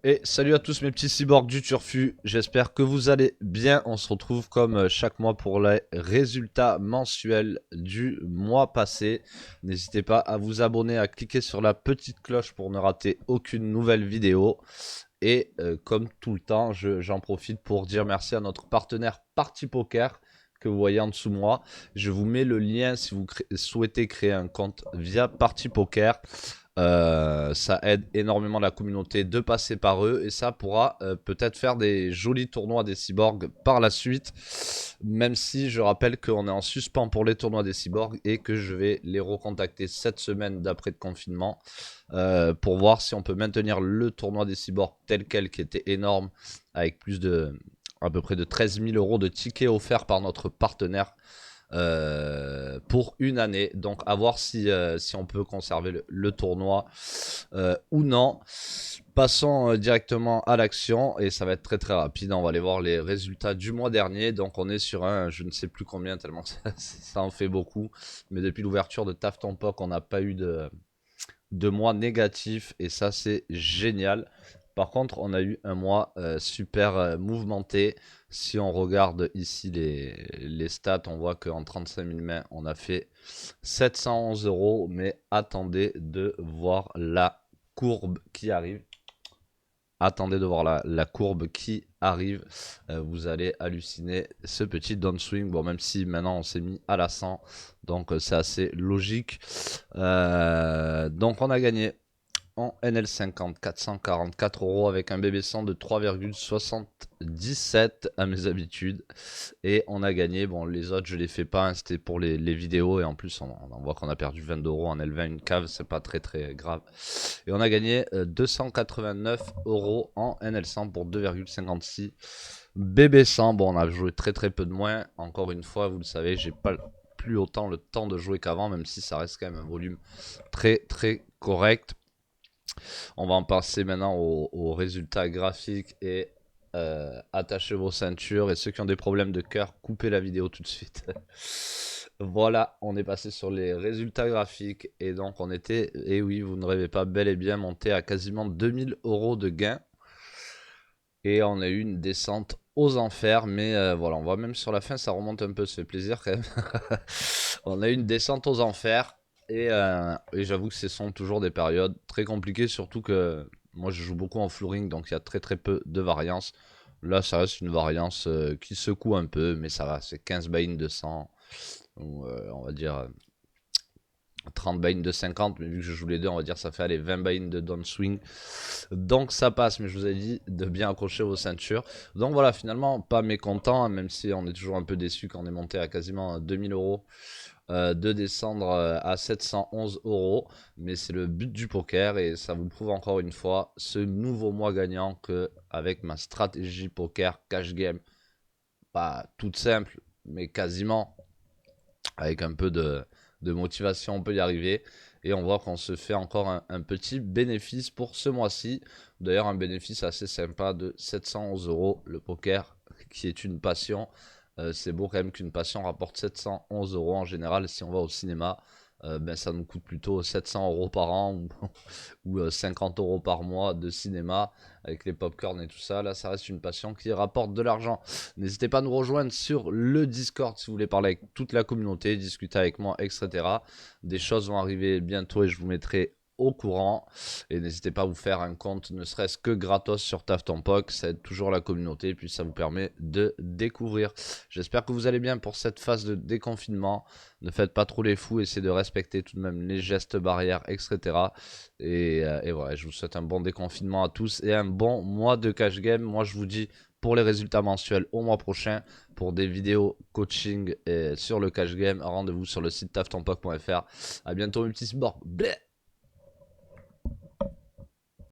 Et salut à tous mes petits cyborgs du Turfu, j'espère que vous allez bien. On se retrouve comme chaque mois pour les résultats mensuels du mois passé. N'hésitez pas à vous abonner, à cliquer sur la petite cloche pour ne rater aucune nouvelle vidéo. Et comme tout le temps, j'en profite pour dire merci à notre partenaire Party Poker que vous voyez en dessous de moi. Je vous mets le lien si vous souhaitez créer un compte via Party Poker. Ça aide énormément la communauté de passer par eux et ça pourra peut-être faire des jolis tournois des cyborgs par la suite, même si je rappelle qu'on est en suspens pour les tournois des cyborgs et que je vais les recontacter cette semaine d'après le confinement pour voir si on peut maintenir le tournoi des cyborgs tel quel, qui était énorme, avec plus de à peu près de 13 000 euros de tickets offerts par notre partenaire pour une année. Donc à voir si on peut conserver le tournoi ou non. Passons directement à l'action et ça va être très très rapide. On va aller voir les résultats du mois dernier. Donc on est sur un je ne sais plus combien, tellement ça en fait beaucoup. Mais depuis l'ouverture de Taf Ton Poc, on n'a pas eu de mois négatif et ça c'est génial. Par contre, on a eu un mois super mouvementé. Si on regarde ici les stats, on voit qu'en 35 000 mains, on a fait 711 euros. Mais attendez de voir la courbe qui arrive. Attendez de voir la courbe qui arrive. Vous allez halluciner ce petit downswing. Bon, même si maintenant on s'est mis à la 100. Donc c'est assez logique. Donc on a gagné en NL50 444 euros avec un BB100 de 3,77 à mes habitudes. Et on a gagné, bon les autres je les fais pas, hein, c'était pour les vidéos. Et en plus on voit qu'on a perdu 22 euros en L20, une cave, c'est pas très très grave. Et on a gagné 289 euros en NL100 pour 2,56 BB100. Bon, on a joué très très peu de moins. Encore une fois, vous le savez, j'ai pas plus autant le temps de jouer qu'avant, même si ça reste quand même un volume très très correct. On va en passer maintenant aux résultats graphiques et attachez vos ceintures. Et ceux qui ont des problèmes de cœur, coupez la vidéo tout de suite. Voilà, on est passé sur les résultats graphiques. Et donc on était, et oui, vous ne rêvez pas, bel et bien monté à quasiment 2000 euros de gains. Et on a eu une descente aux enfers. Mais voilà, on voit même sur la fin, ça remonte un peu, ça fait plaisir quand même. On a eu une descente aux enfers. Et j'avoue que ce sont toujours des périodes très compliquées, surtout que moi je joue beaucoup en flooring, donc il y a très très peu de variance. Là ça reste une variance qui secoue un peu, mais ça va, c'est 15 buy-in de 100, ou on va dire 30 buy-in de 50, mais vu que je joue les deux, on va dire ça fait aller 20 buy-in de downswing. Donc ça passe, mais je vous ai dit de bien accrocher vos ceintures. Donc voilà, finalement pas mécontent, hein, même si on est toujours un peu déçu quand on est monté à quasiment 2000 euros. De descendre à 711 euros, mais c'est le but du poker et ça vous prouve encore une fois ce nouveau mois gagnant que avec ma stratégie poker cash game, pas toute simple mais quasiment, avec un peu de motivation on peut y arriver. Et on voit qu'on se fait encore un petit bénéfice pour ce mois-ci. D'ailleurs un bénéfice assez sympa de 711 euros. Le poker qui est une passion, c'est beau quand même qu'une passion rapporte 711 euros. En général, si on va au cinéma, ben, ça nous coûte plutôt 700 euros par an ou 50 euros par mois de cinéma avec les popcorn et tout ça. Là, ça reste une passion qui rapporte de l'argent. N'hésitez pas à nous rejoindre sur le Discord si vous voulez parler avec toute la communauté, discuter avec moi, etc. Des choses vont arriver bientôt et je vous mettrai au courant. Et n'hésitez pas à vous faire un compte, ne serait-ce que gratos sur Taf Ton Poc. Ça aide toujours la communauté et puis ça vous permet de découvrir. J'espère que vous allez bien pour cette phase de déconfinement. Ne faites pas trop les fous, essayez de respecter tout de même les gestes barrières, etc. Et voilà, je vous souhaite un bon déconfinement à tous et un bon mois de cash game. Moi, je vous dis pour les résultats mensuels au mois prochain. Pour des vidéos coaching sur le cash game, rendez-vous sur le site taftonpoc.fr. A bientôt mes petits sports. Bleh.